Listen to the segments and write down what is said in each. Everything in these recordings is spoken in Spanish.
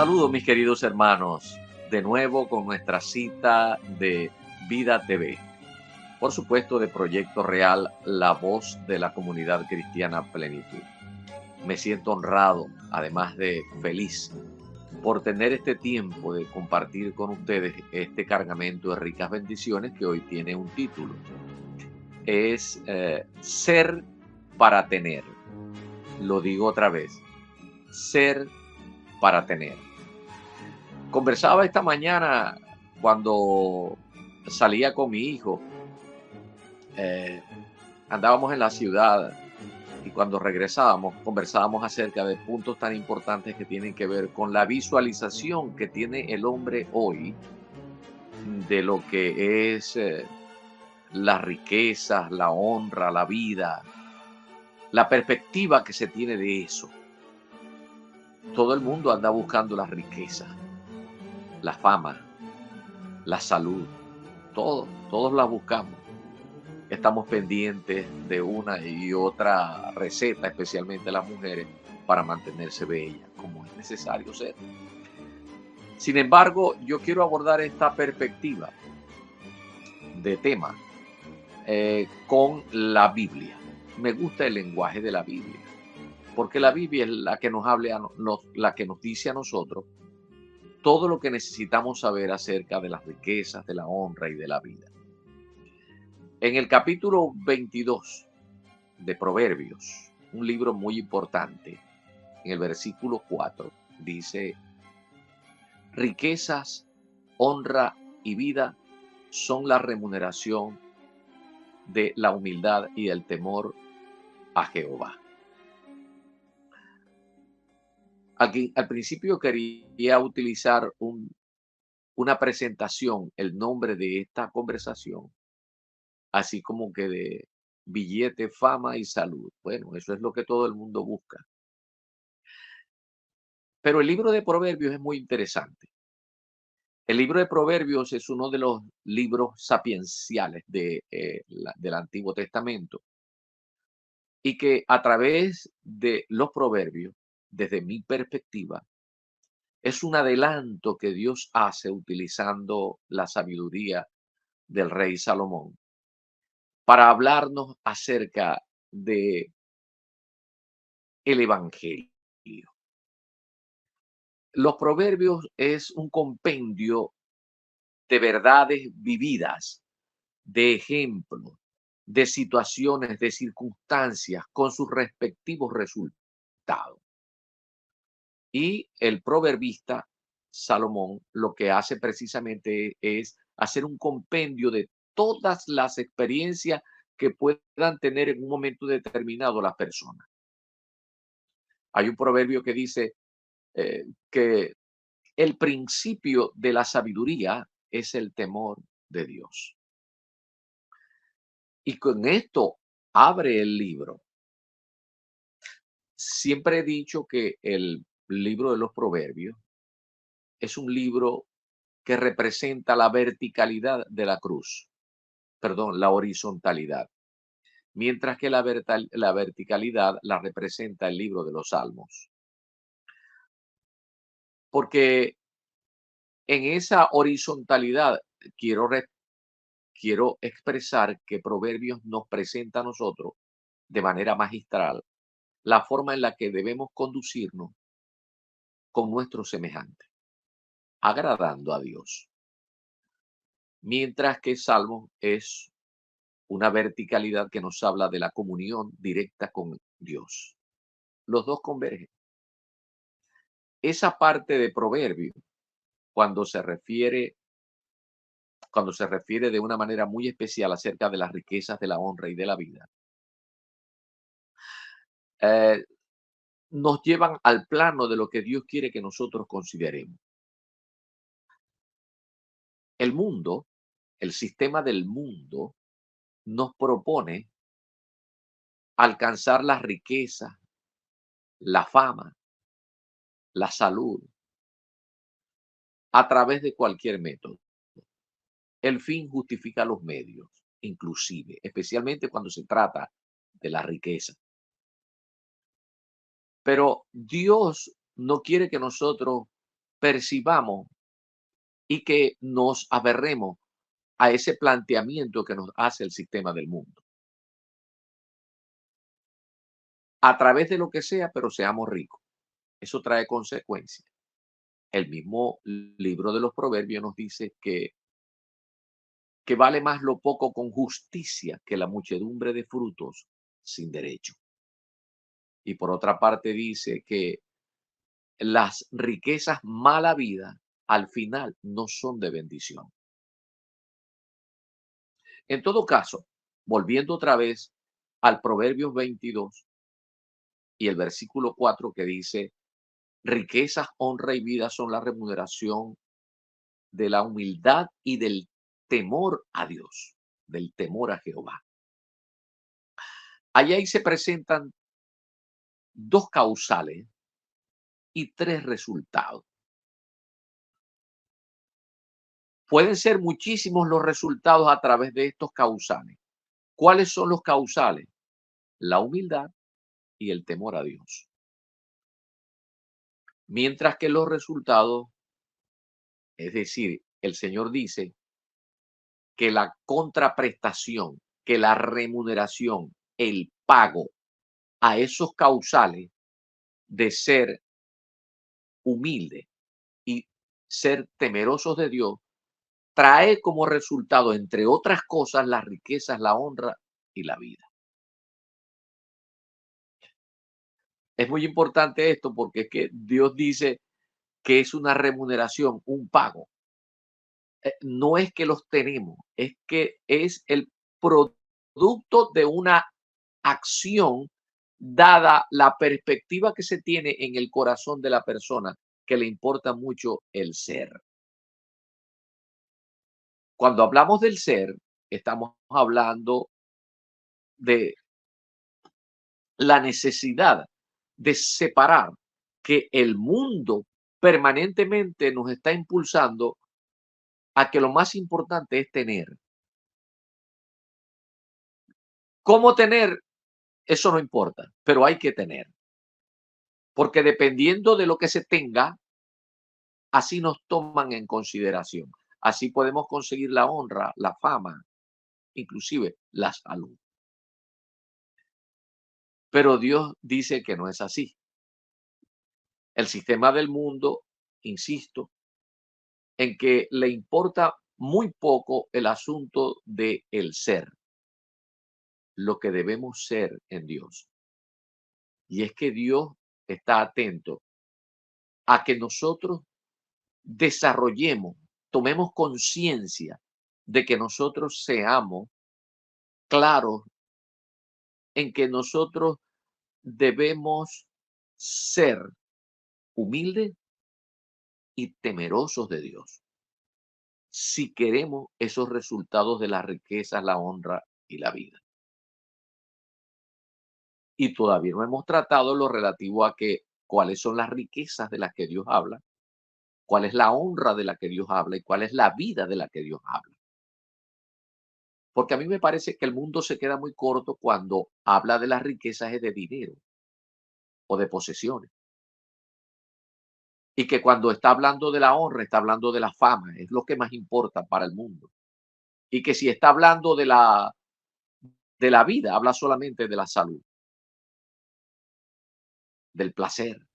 Saludos mis queridos hermanos, de nuevo con nuestra cita de Vida TV. Por supuesto de Proyecto Real, la voz de la comunidad cristiana Plenitud. Me siento honrado, además de feliz, por tener este tiempo de compartir con ustedes este cargamento de ricas bendiciones que hoy tiene un título. Es Ser para tener. Lo digo otra vez, ser para tener. Conversaba esta mañana cuando salía con mi hijo. Andábamos en la ciudad y cuando regresábamos conversábamos acerca de puntos tan importantes que tienen que ver con la visualización que tiene el hombre hoy de lo que es las riquezas, la honra, la vida, la perspectiva que se tiene de eso. Todo el mundo anda buscando la riqueza, la fama, la salud, todos la buscamos. Estamos pendientes de una y otra receta, especialmente las mujeres, para mantenerse bellas, como es necesario ser. Sin embargo, yo quiero abordar esta perspectiva de tema con la Biblia. Me gusta el lenguaje de la Biblia, porque la Biblia es la que nos habla, la que nos dice a nosotros todo lo que necesitamos saber acerca de las riquezas, de la honra y de la vida. En el capítulo 22 de Proverbios, un libro muy importante, en el versículo 4, dice: riquezas, honra y vida son la remuneración de la humildad y el temor a Jehová. Al principio quería utilizar una presentación, el nombre de esta conversación, así como que de billete, fama y salud. Bueno, eso es lo que todo el mundo busca. Pero el libro de Proverbios es muy interesante. El libro de Proverbios es uno de los libros sapienciales del Antiguo Testamento y que a través de los proverbios, desde mi perspectiva, es un adelanto que Dios hace utilizando la sabiduría del rey Salomón para hablarnos acerca de el evangelio. Los proverbios es un compendio de verdades vividas, de ejemplos, de situaciones, de circunstancias con sus respectivos resultados. Y el proverbista Salomón lo que hace precisamente es hacer un compendio de todas las experiencias que puedan tener en un momento determinado las personas. Hay un proverbio que dice que el principio de la sabiduría es el temor de Dios. Y con esto abre el libro. Siempre he dicho que el libro de los proverbios es un libro que representa la verticalidad de la cruz, perdón, la horizontalidad, mientras que la verticalidad la representa el libro de los Salmos. Porque en esa horizontalidad quiero expresar que Proverbios nos presenta a nosotros de manera magistral la forma en la que debemos conducirnos con nuestros semejantes, agradando a Dios. Mientras que Salmos es una verticalidad que nos habla de la comunión directa con Dios. Los dos convergen. Esa parte de Proverbio, cuando se refiere de una manera muy especial acerca de las riquezas, de la honra y de la vida, eh, nos llevan al plano de lo que Dios quiere que nosotros consideremos. El mundo, el sistema del mundo, nos propone alcanzar la riqueza, la fama, la salud, a través de cualquier método. El fin justifica los medios, inclusive, especialmente cuando se trata de la riqueza. Pero Dios no quiere que nosotros percibamos y que nos aferremos a ese planteamiento que nos hace el sistema del mundo. A través de lo que sea, pero seamos ricos. Eso trae consecuencias. El mismo libro de los Proverbios nos dice que vale más lo poco con justicia que la muchedumbre de frutos sin derecho. Y por otra parte dice que las riquezas mala vida al final no son de bendición. En todo caso, volviendo otra vez al Proverbios 22 y el versículo 4 que dice, riquezas, honra y vida son la remuneración de la humildad y del temor a Dios, del temor a Jehová. Ahí se presentan dos causales y tres resultados. Pueden ser muchísimos los resultados a través de estos causales. ¿Cuáles son los causales? La humildad y el temor a Dios. Mientras que los resultados, es decir, el Señor dice que la contraprestación, que la remuneración, el pago a esos causales de ser humilde y ser temerosos de Dios, trae como resultado, entre otras cosas, las riquezas, la honra y la vida. Es muy importante esto porque es que Dios dice que es una remuneración, un pago. No es que los tenemos, es que es el producto de una acción dada la perspectiva que se tiene en el corazón de la persona, que le importa mucho el ser. Cuando hablamos del ser, estamos hablando de la necesidad de separar que el mundo permanentemente nos está impulsando a que lo más importante es tener. ¿Cómo tener? Eso no importa, pero hay que tener. Porque dependiendo de lo que se tenga, así nos toman en consideración. Así podemos conseguir la honra, la fama, inclusive la salud. Pero Dios dice que no es así. El sistema del mundo, insisto, en que le importa muy poco el asunto de el ser, lo que debemos ser en Dios. Y es que Dios está atento a que nosotros desarrollemos, tomemos conciencia de que nosotros seamos claros en que nosotros debemos ser humildes y temerosos de Dios si queremos esos resultados de la riqueza, la honra y la vida. Y todavía no hemos tratado lo relativo a que cuáles son las riquezas de las que Dios habla, cuál es la honra de la que Dios habla y cuál es la vida de la que Dios habla. Porque a mí me parece que el mundo se queda muy corto cuando habla de las riquezas de dinero o de posesiones. Y que cuando está hablando de la honra, está hablando de la fama, es lo que más importa para el mundo. Y que si está hablando de la vida, habla solamente de la salud, del placer.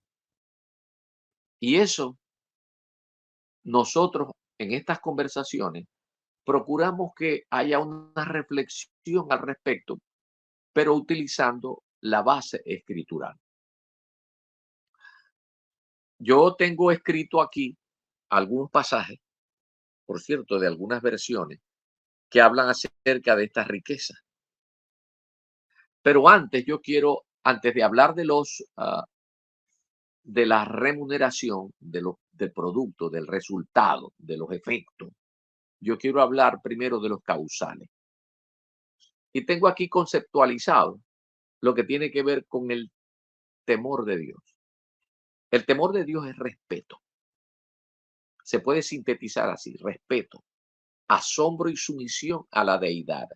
Y eso nosotros en estas conversaciones procuramos que haya una reflexión al respecto, pero utilizando la base escritural. Yo tengo escrito aquí algunos pasajes, por cierto, de algunas versiones que hablan acerca de estas riquezas. Pero antes yo quiero, antes de hablar de de la remuneración, del producto, del resultado, de los efectos, yo quiero hablar primero de los causales. Y tengo aquí conceptualizado lo que tiene que ver con el temor de Dios. El temor de Dios es respeto. Se puede sintetizar así: respeto, asombro y sumisión a la deidad,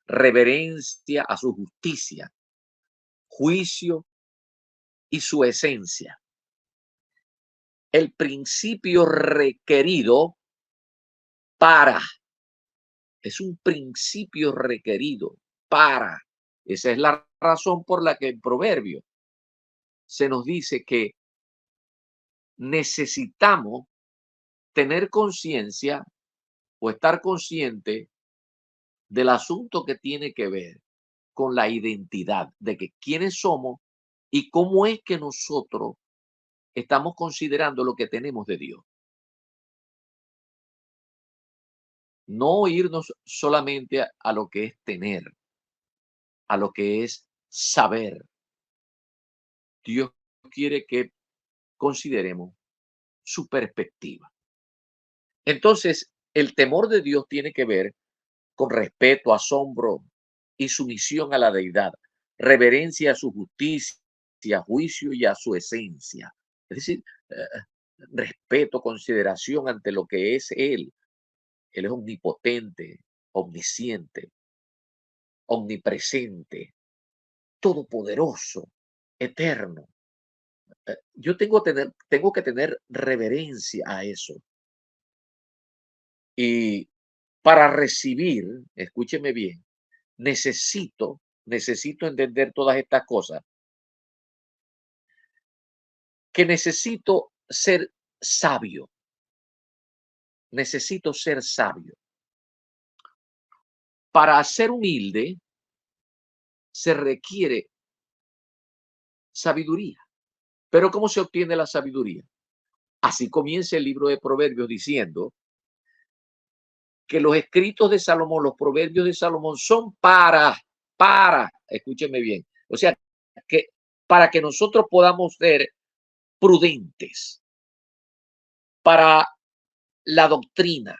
reverencia a su justicia, juicio y su esencia. el principio requerido para. Es un principio requerido para. Esa es la razón por la que en Proverbio se nos dice que necesitamos tener conciencia o estar consciente del asunto que tiene que ver con la identidad, de que quiénes somos y cómo es que nosotros estamos considerando lo que tenemos de Dios. No irnos solamente a lo que es tener, a lo que es saber. Dios quiere que consideremos su perspectiva. Entonces, el temor de Dios tiene que ver con respeto, asombro y sumisión a la deidad, reverencia a su justicia, juicio y a su esencia. Es decir, respeto, consideración ante lo que es Él. Él es omnipotente, omnisciente, omnipresente, todopoderoso, eterno. Tengo que tener reverencia a eso. Y para recibir, escúcheme bien, necesito entender todas estas cosas, que sabio, necesito ser sabio. Para ser humilde se requiere sabiduría. Pero ¿cómo se obtiene la sabiduría? Así comienza el libro de Proverbios diciendo que los escritos de Salomón, los proverbios de Salomón son escúcheme bien, o sea, que para que nosotros podamos ser prudentes, para la doctrina,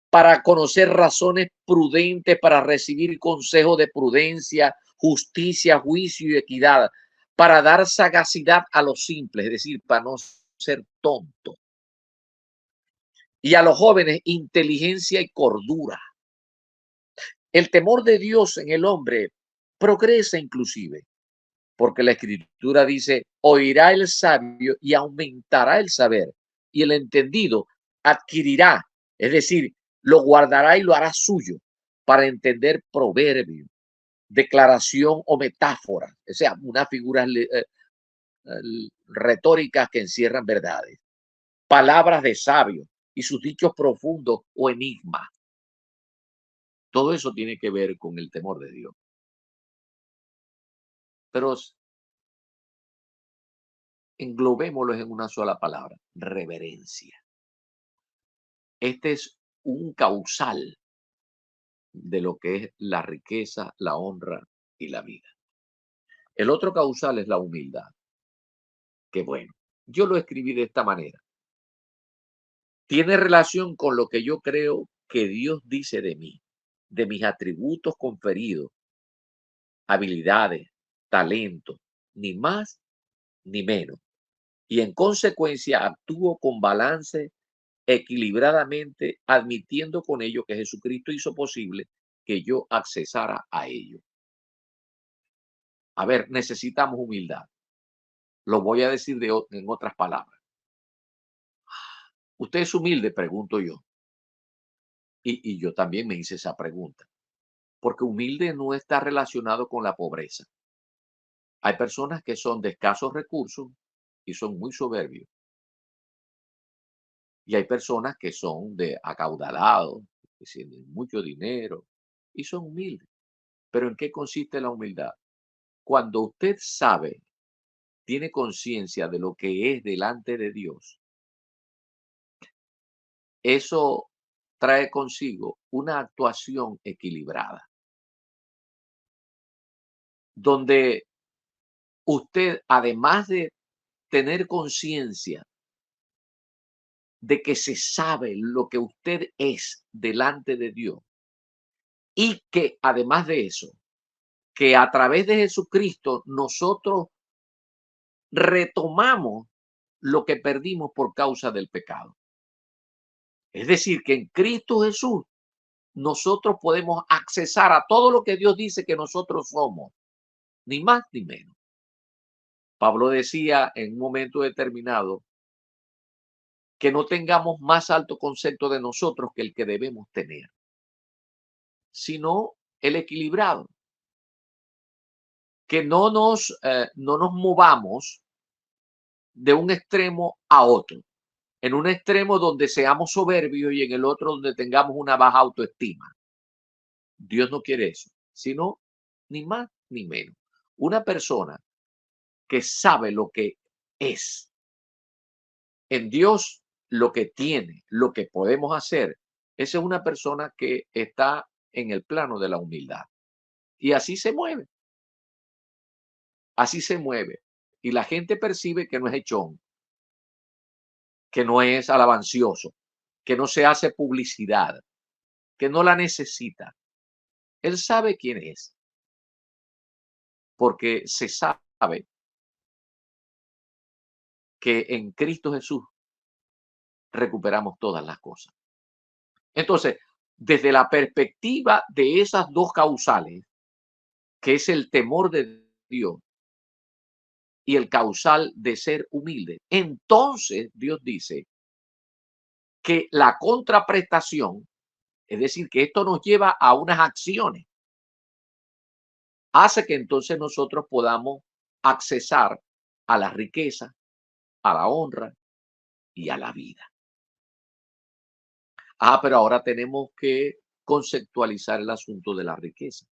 para conocer razones prudentes, para recibir consejo de prudencia, justicia, juicio y equidad, para dar sagacidad a los simples, es decir, para no ser tonto. Y a los jóvenes, inteligencia y cordura. El temor de Dios en el hombre progresa inclusive, porque la escritura dice, oirá el sabio y aumentará el saber, y el entendido adquirirá, es decir, lo guardará y lo hará suyo para entender proverbio, declaración o metáfora, o sea, unas figuras retóricas que encierran verdades, palabras de sabio y sus dichos profundos o enigmas. Todo eso tiene que ver con el temor de Dios. Pero englobémoslo en una sola palabra, reverencia. Este es un causal de lo que es la riqueza, la honra y la vida. El otro causal es la humildad, que bueno, yo lo escribí de esta manera. Tiene relación con lo que yo creo que Dios dice de mí, de mis atributos conferidos, habilidades, talentos, ni más ni menos. Y en consecuencia actúo con balance equilibradamente, admitiendo con ello que Jesucristo hizo posible que yo accesara a ello. A ver, necesitamos humildad. Lo voy a decir en otras palabras. ¿Usted es humilde? Pregunto yo. Y yo también me hice esa pregunta. Porque humilde no está relacionado con la pobreza. Hay personas que son de escasos recursos y son muy soberbios. Y hay personas que son de acaudalados, que tienen mucho dinero y son humildes. Pero ¿en qué consiste la humildad? Cuando usted sabe, tiene conciencia de lo que es delante de Dios, eso trae consigo una actuación equilibrada, donde usted, además de tener conciencia de que se sabe lo que usted es delante de Dios y que además de eso, que a través de Jesucristo nosotros retomamos lo que perdimos por causa del pecado. Es decir, que en Cristo Jesús nosotros podemos accesar a todo lo que Dios dice que nosotros somos, ni más ni menos. Pablo decía en un momento determinado que no tengamos más alto concepto de nosotros que el que debemos tener, sino el equilibrado, que no nos movamos de un extremo a otro, en un extremo donde seamos soberbios y en el otro donde tengamos una baja autoestima. Dios no quiere eso, sino ni más ni menos. Una persona que sabe lo que es en Dios, lo que tiene, lo que podemos hacer, esa es una persona que está en el plano de la humildad. Y así se mueve. Y la gente percibe que no es echón, que no es alabancioso, que no se hace publicidad, que no la necesita. Él sabe quién es, porque se sabe que en Cristo Jesús recuperamos todas las cosas. Entonces, desde la perspectiva de esas dos causales, que es el temor de Dios y el causal de ser humilde, entonces Dios dice que la contraprestación, es decir, que esto nos lleva a unas acciones, hace que entonces nosotros podamos accesar a la riqueza, a la honra y a la vida. Pero ahora tenemos que conceptualizar el asunto de la riqueza,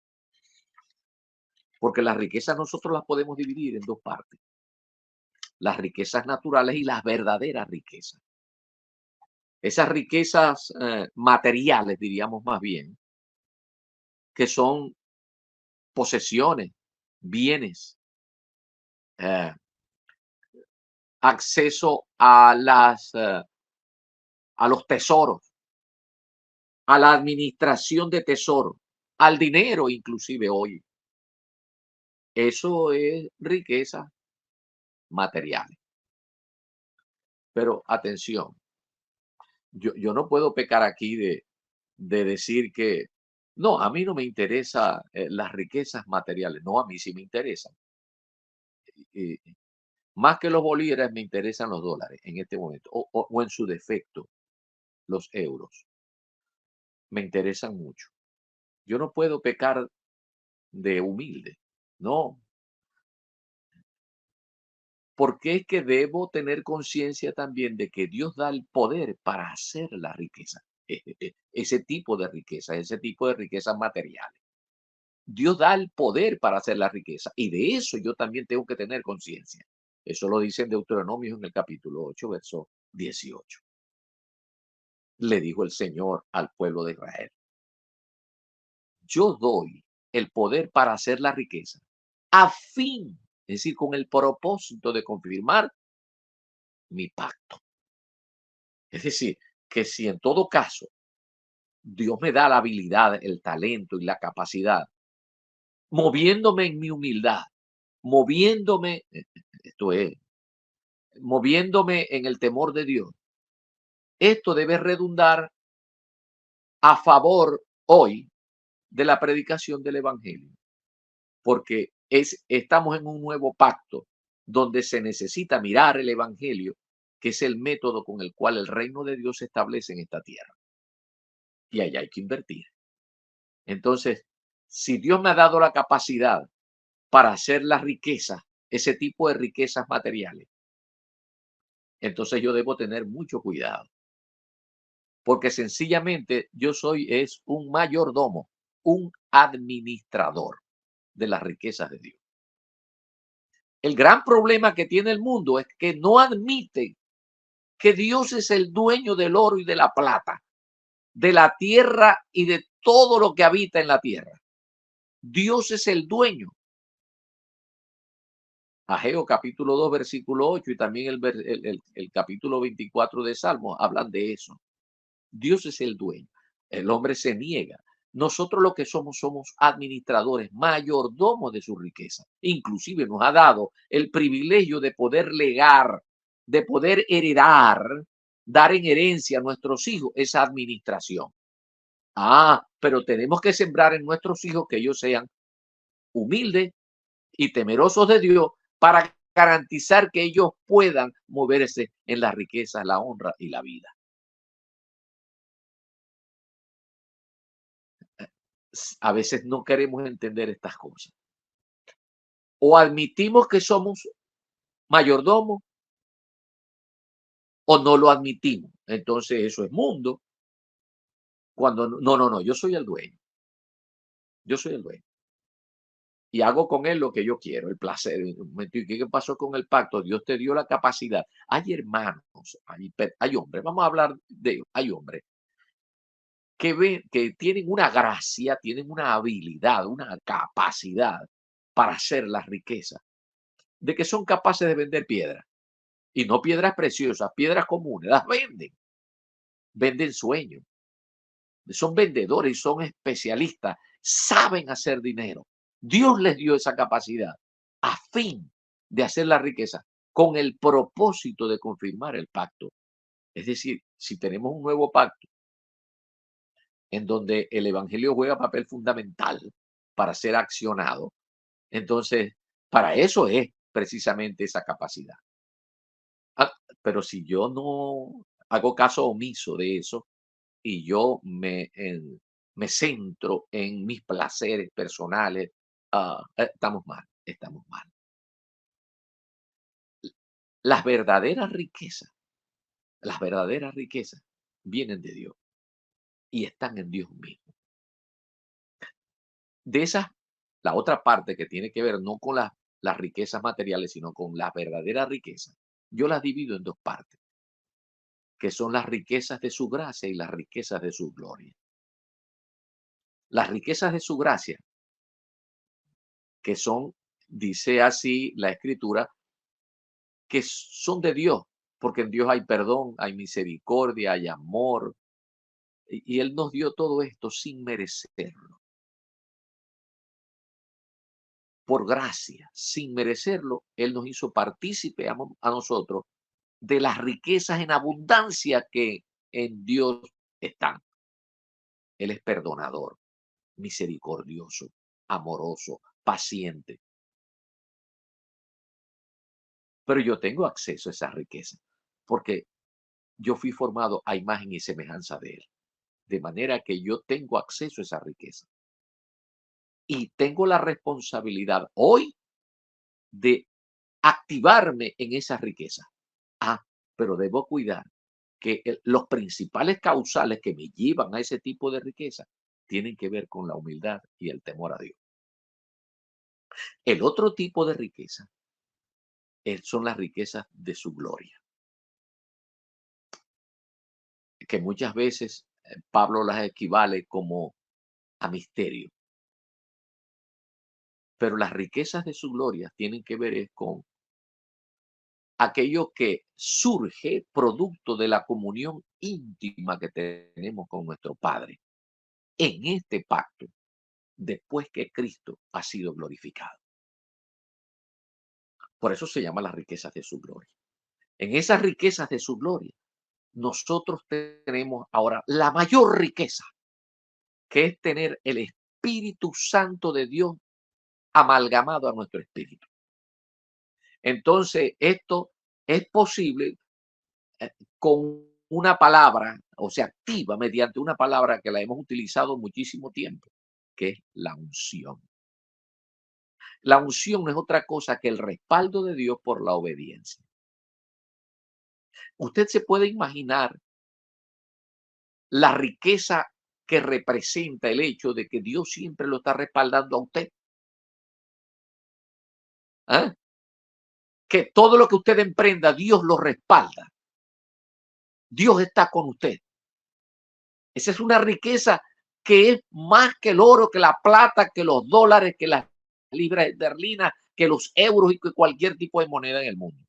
porque las riquezas nosotros las podemos dividir en dos partes: las riquezas naturales y las verdaderas riquezas. Esas riquezas materiales, diríamos más bien, que son posesiones, bienes, eh, acceso a los tesoros, a la administración de tesoros, al dinero inclusive hoy. Eso es riqueza material. Pero atención, yo no puedo pecar aquí de decir que no, a mí no me interesa las riquezas materiales. No, a mí sí me interesan. Eh, Más que los bolívares me interesan los dólares en este momento, o en su defecto, los euros. Me interesan mucho. Yo no puedo pecar de humilde, no, porque es que debo tener conciencia también de que Dios da el poder para hacer la riqueza, ese tipo de riquezas materiales. Dios da el poder para hacer la riqueza y de eso yo también tengo que tener conciencia. Eso lo dice en Deuteronomio en el capítulo 8, verso 18. Le dijo el Señor al pueblo de Israel: yo doy el poder para hacer la riqueza a fin, es decir, con el propósito de confirmar mi pacto. Es decir, que si en todo caso Dios me da la habilidad, el talento y la capacidad, moviéndome en mi humildad, moviéndome, esto es, moviéndome en el temor de Dios, esto debe redundar a favor hoy de la predicación del Evangelio, porque estamos en un nuevo pacto donde se necesita mirar el Evangelio, que es el método con el cual el reino de Dios se establece en esta tierra. Y allá hay que invertir. Entonces, si Dios me ha dado la capacidad para hacer las riquezas, ese tipo de riquezas materiales, entonces yo debo tener mucho cuidado, porque sencillamente yo es un mayordomo, un administrador de las riquezas de Dios. El gran problema que tiene el mundo es que no admite que Dios es el dueño del oro y de la plata, de la tierra y de todo lo que habita en la tierra. Dios es el dueño. Ageo capítulo 2, versículo 8 y también el capítulo 24 de Salmos hablan de eso. Dios es el dueño. El hombre se niega. Nosotros lo que somos administradores, mayordomos de su riqueza. Inclusive nos ha dado el privilegio de poder legar, de poder heredar, dar en herencia a nuestros hijos esa administración. Pero tenemos que sembrar en nuestros hijos que ellos sean humildes y temerosos de Dios para garantizar que ellos puedan moverse en la riqueza, la honra y la vida. A veces no queremos entender estas cosas. O admitimos que somos mayordomos o no lo admitimos. Entonces eso es mundo. Cuando no, no, no, yo soy el dueño. Yo soy el dueño. Y hago con él lo que yo quiero, el placer. ¿Y qué pasó con el pacto? Dios te dio la capacidad. Hay hermanos, hay hombres, vamos a hablar de ellos, hay hombres que ven, que tienen una gracia, tienen una habilidad, una capacidad para hacer las riquezas, de que son capaces de vender piedras, y no piedras preciosas, piedras comunes, las venden, venden sueños, son vendedores y son especialistas, saben hacer dinero. Dios les dio esa capacidad a fin de hacer la riqueza con el propósito de confirmar el pacto. Es decir, si tenemos un nuevo pacto en donde el evangelio juega papel fundamental para ser accionado, entonces para eso es precisamente esa capacidad. Ah, pero si yo no hago caso omiso de eso, y yo me centro en mis placeres personales, estamos mal, estamos mal. Las las verdaderas riquezas vienen de Dios y están en Dios mismo. De esas, la otra parte que tiene que ver no con las riquezas materiales, sino con las verdaderas riquezas, yo las divido en dos partes, que son las riquezas de su gracia y las riquezas de su gloria. Las riquezas de su gracia, que son, dice así la escritura, que son de Dios, porque en Dios hay perdón, hay misericordia, hay amor, y Él nos dio todo esto sin merecerlo, por gracia, sin merecerlo, Él nos hizo partícipe a nosotros de las riquezas en abundancia que en Dios están. Él es perdonador, misericordioso, amoroso, paciente, pero yo tengo acceso a esa riqueza, porque yo fui formado a imagen y semejanza de Él, de manera que yo tengo acceso a esa riqueza. Y tengo la responsabilidad hoy de activarme en esa riqueza. Ah, pero debo cuidar que los principales causales que me llevan a ese tipo de riqueza tienen que ver con la humildad y el temor a Dios. El otro tipo de riqueza son las riquezas de su gloria, que muchas veces Pablo las equivale como a misterio, pero las riquezas de su gloria tienen que ver con aquello que surge producto de la comunión íntima que tenemos con nuestro Padre en este pacto, después que Cristo ha sido glorificado. Por eso se llama las riquezas de su gloria. En esas riquezas de su gloria, nosotros tenemos ahora la mayor riqueza, que es tener el Espíritu Santo de Dios amalgamado a nuestro espíritu. Entonces, esto es posible con una palabra, o se activa mediante una palabra que la hemos utilizado muchísimo tiempo, que es la unción. La unción no es otra cosa que el respaldo de Dios por la obediencia. Usted se puede imaginar la riqueza que representa el hecho de que Dios siempre lo está respaldando a usted. ¿Ah? Que todo lo que usted emprenda, Dios lo respalda. Dios está con usted. Esa es una riqueza que es más que el oro, que la plata, que los dólares, que las libras esterlinas, que los euros y que cualquier tipo de moneda en el mundo.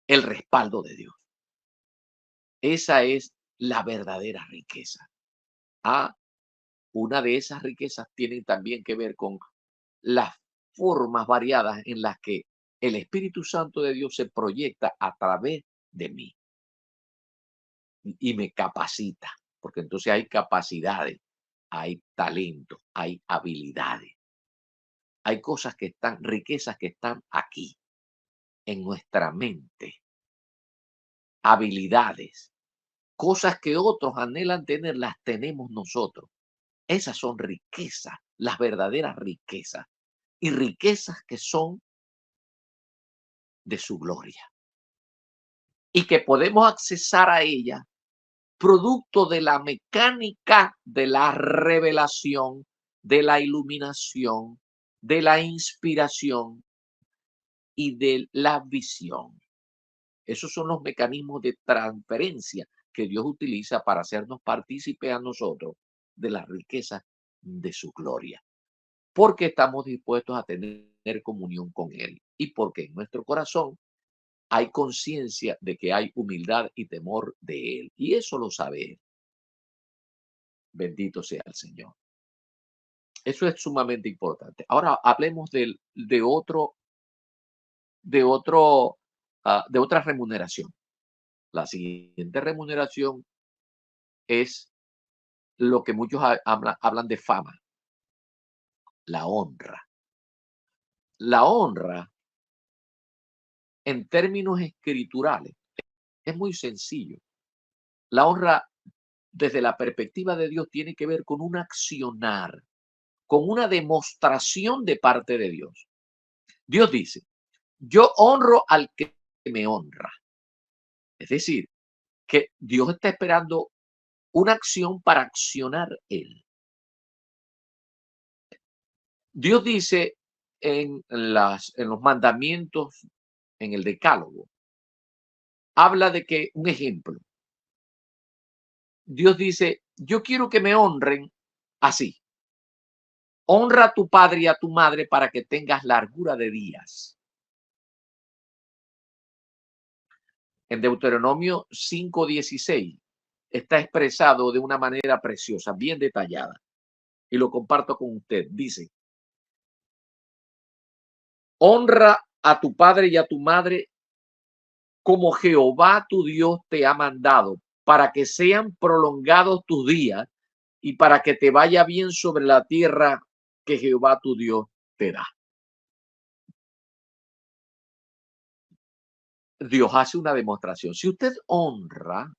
El respaldo de Dios. Esa es la verdadera riqueza. Ah, una de esas riquezas tiene también que ver con las formas variadas en las que el Espíritu Santo de Dios se proyecta a través de mí y me capacita, porque entonces hay capacidades, hay talento, hay habilidades. Hay cosas que están, riquezas que están aquí, en nuestra mente, habilidades, cosas que otros anhelan tener, las tenemos nosotros. Esas son riquezas, las verdaderas riquezas, y riquezas que son de su gloria y que podemos accesar a ella producto de la mecánica de la revelación, de la iluminación, de la inspiración y de la visión. Esos son los mecanismos de transferencia que Dios utiliza para hacernos partícipes a nosotros de la riqueza de su gloria, porque estamos dispuestos a tener comunión con Él y porque en nuestro corazón hay conciencia de que hay humildad y temor de Él. Y eso lo sabe Él. Bendito sea el Señor. Eso es sumamente importante. Ahora hablemos de otro, de otra remuneración. La siguiente remuneración es lo que muchos hablan de fama, la honra. La honra, en términos escriturales, es muy sencillo. La honra, desde la perspectiva de Dios, tiene que ver con un accionar, con una demostración de parte de Dios. Dios dice, yo honro al que me honra. Es decir, que Dios está esperando una acción para accionar Él. Dios dice en los mandamientos, en el decálogo, habla de que, un ejemplo, Dios dice, yo quiero que me honren así. Honra a tu padre y a tu madre para que tengas largura de días. En Deuteronomio 5:16 está expresado de una manera preciosa, bien detallada. Y lo comparto con usted. Dice, honra a tu padre y a tu madre como Jehová tu Dios te ha mandado, para que sean prolongados tus días y para que te vaya bien sobre la tierra que Jehová tu Dios te da. Dios hace una demostración. Si usted honra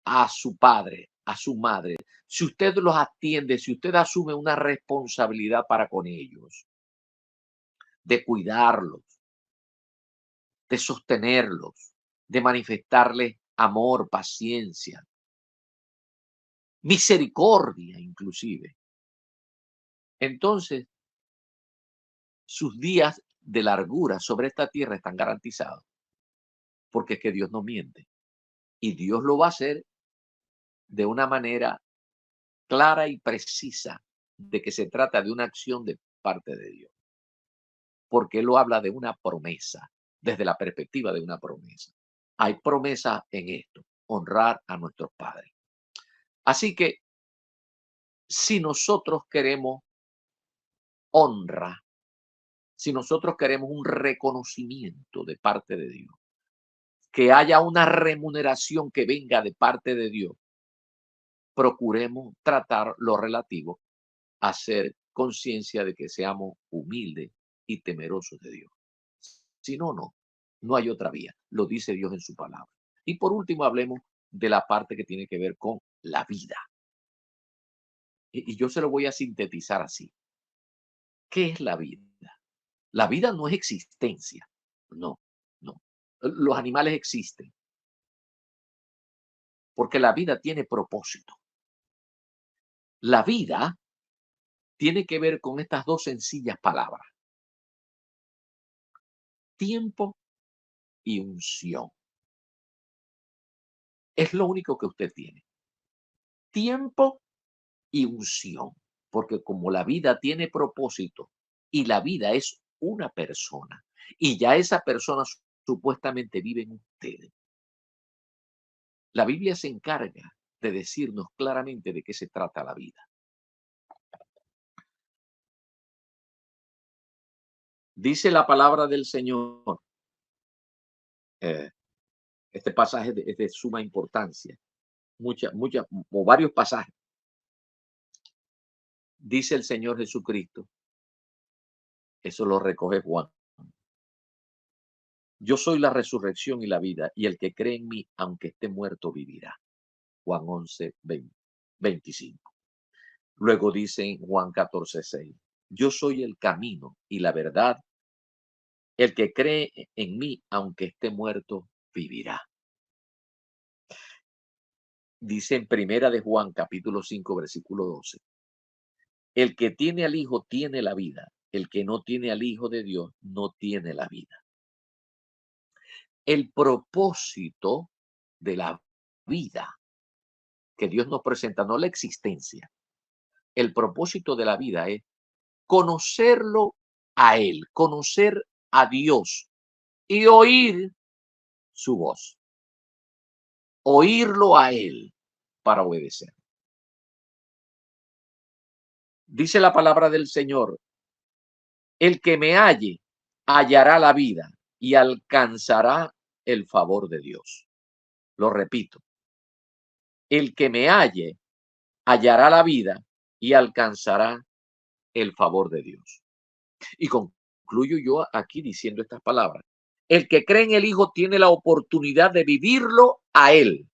a su padre, a su madre, si usted los atiende, si usted asume una responsabilidad para con ellos, de cuidarlos, de sostenerlos, de manifestarles amor, paciencia, misericordia inclusive, entonces sus días de largura sobre esta tierra están garantizados, porque es que Dios no miente y Dios lo va a hacer de una manera clara y precisa de que se trata de una acción de parte de Dios, porque Él lo habla de una promesa, desde la perspectiva de una promesa. Hay promesa en esto, honrar a nuestros padres. Así que si nosotros queremos honra, si nosotros queremos un reconocimiento de parte de Dios, que haya una remuneración que venga de parte de Dios, procuremos tratar lo relativo a hacer conciencia de que seamos humildes y temerosos de Dios. Si no, no hay otra vía. Lo dice Dios en su palabra. Y por último, hablemos de la parte que tiene que ver con la vida. Y yo se lo voy a sintetizar así. ¿Qué es la vida? La vida no es existencia. No, no. Los animales existen porque la vida tiene propósito. La vida tiene que ver con estas dos sencillas palabras: tiempo y unción. Es lo único que usted tiene. Tiempo y unción. Porque como la vida tiene propósito y la vida es una persona y ya esa persona supuestamente vive en ustedes, la Biblia se encarga de decirnos claramente de qué se trata la vida. Dice la palabra del Señor, eh, este pasaje es de suma importancia, o varios pasajes. Dice el Señor Jesucristo, Eso lo recoge Juan. Yo soy la resurrección y la vida, y el que cree en mí, aunque esté muerto, vivirá. Juan 11, 25. Luego dice en Juan 14, 6, yo soy el camino y la verdad. El que cree en mí, aunque esté muerto, vivirá. Dice en Primera de Juan, capítulo 5, versículo 12. El que tiene al Hijo tiene la vida. El que no tiene al Hijo de Dios no tiene la vida. El propósito de la vida que Dios nos presenta, no la existencia. El propósito de la vida es conocerlo a Él, conocer a Dios y oír su voz. Oírlo a Él para obedecer. Dice la palabra del Señor, el que me halle hallará la vida y alcanzará el favor de Dios. Lo repito, el que me halle hallará la vida y alcanzará el favor de Dios. Y concluyo yo aquí diciendo estas palabras. El que cree en el Hijo tiene la oportunidad de vivirlo a Él.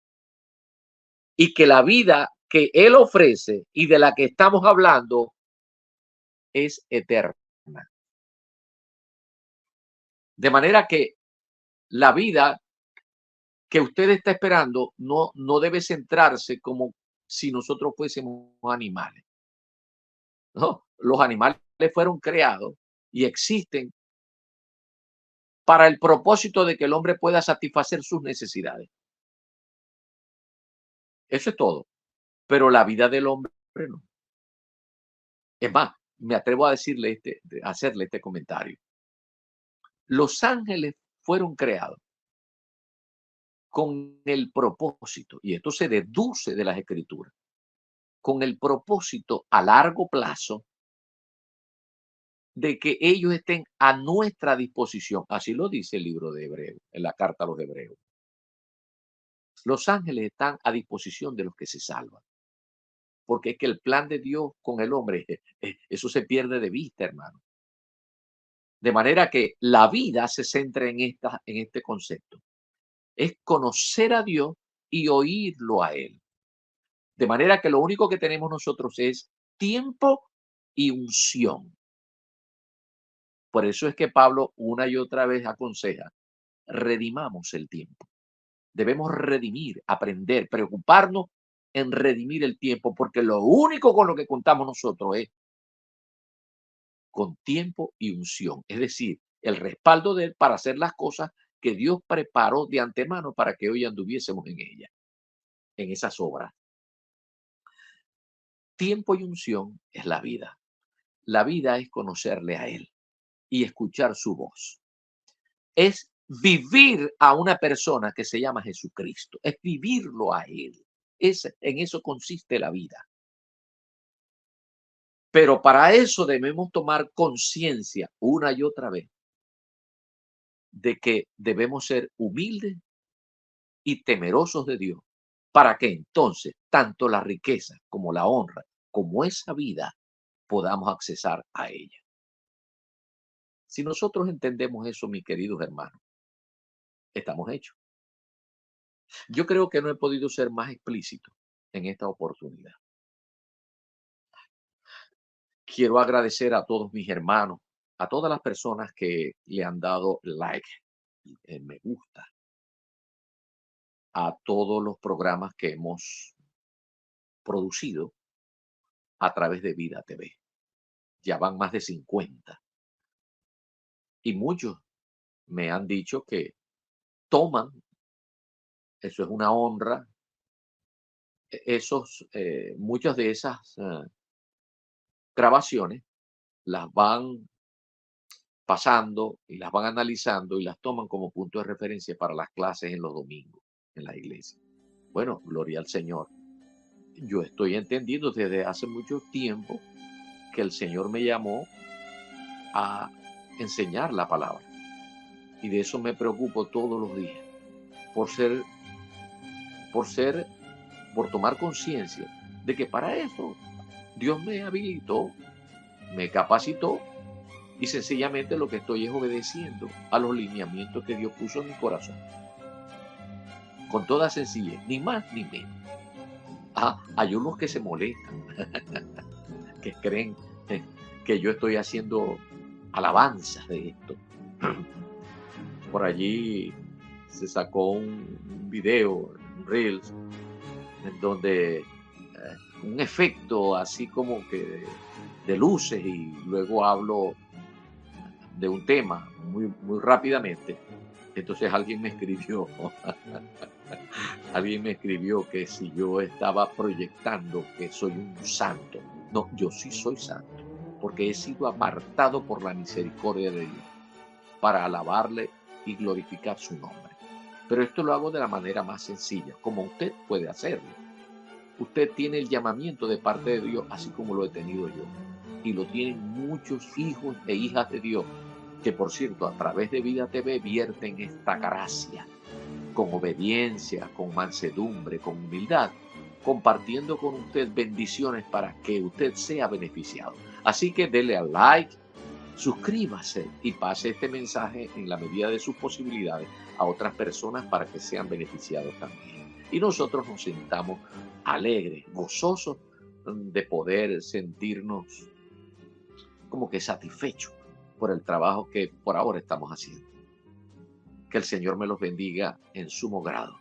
Y que la vida que Él ofrece y de la que estamos hablando es eterna. De manera que la vida que usted está esperando no debe centrarse como si nosotros fuésemos animales. No, los animales fueron creados y existen para el propósito de que el hombre pueda satisfacer sus necesidades. Eso es todo. Pero la vida del hombre no. Es más, me atrevo a decirle a hacerle este comentario. Los ángeles fueron creados con el propósito, y esto se deduce de las escrituras, con el propósito a largo plazo de que ellos estén a nuestra disposición. Así lo dice el libro de Hebreos, en la carta a los Hebreos. Los ángeles están a disposición de los que se salvan. Porque es que el plan de Dios con el hombre, eso se pierde de vista, hermano. De manera que la vida se centra en este concepto. Es conocer a Dios y oírlo a Él. De manera que lo único que tenemos nosotros es tiempo y unción. Por eso es que Pablo una y otra vez aconseja, redimamos el tiempo. Debemos redimir, aprender, preocuparnos en redimir el tiempo, porque lo único con lo que contamos nosotros es con tiempo y unción, es decir, el respaldo de Él para hacer las cosas que Dios preparó de antemano para que hoy anduviésemos en ellas, en esas obras. Tiempo y unción es la vida. La vida es conocerle a Él y escuchar su voz. Es vivir a una persona que se llama Jesucristo, es vivirlo a Él. En eso consiste la vida. Pero para eso debemos tomar conciencia una y otra vez de que debemos ser humildes y temerosos de Dios, para que entonces tanto la riqueza como la honra, como esa vida, podamos accesar a ella. Si nosotros entendemos eso, mis queridos hermanos, estamos hechos. Yo creo que no he podido ser más explícito en esta oportunidad. Quiero agradecer a todos mis hermanos, a todas las personas que le han dado like, me gusta, a todos los programas que hemos producido a través de Vida TV. Ya van más de 50. Y muchos me han dicho que toman, eso es una honra, muchas de esas grabaciones las van pasando y las van analizando y las toman como punto de referencia para las clases en los domingos en la iglesia. Bueno, gloria al Señor. Yo estoy entendiendo desde hace mucho tiempo que el Señor me llamó a enseñar la palabra. Y de eso me preocupo todos los días. Por tomar conciencia de que para eso Dios me habilitó, me capacitó Y sencillamente lo que estoy es obedeciendo a los lineamientos que Dios puso en mi corazón. Con toda sencillez, ni más ni menos. Hay unos que se molestan, que creen que yo estoy haciendo alabanzas de esto. Por allí se sacó un video, un Reels, en donde un efecto así como que de luces, y luego hablo de un tema muy rápidamente. Entonces alguien me escribió que si yo estaba proyectando que soy un santo. No, yo sí soy santo, porque he sido apartado por la misericordia de Dios para alabarle y glorificar su nombre. Pero esto lo hago de la manera más sencilla, como usted puede hacerlo. Usted tiene el llamamiento de parte de Dios, así como lo he tenido yo. Y lo tienen muchos hijos e hijas de Dios, que por cierto, a través de Vida TV vierten esta gracia, con obediencia, con mansedumbre, con humildad, compartiendo con usted bendiciones para que usted sea beneficiado. Así que dele al like, suscríbase y pase este mensaje en la medida de sus posibilidades a otras personas para que sean beneficiados también. Y nosotros nos sintamos alegres, gozosos de poder sentirnos como que satisfechos por el trabajo que por ahora estamos haciendo. Que el Señor me los bendiga en sumo grado.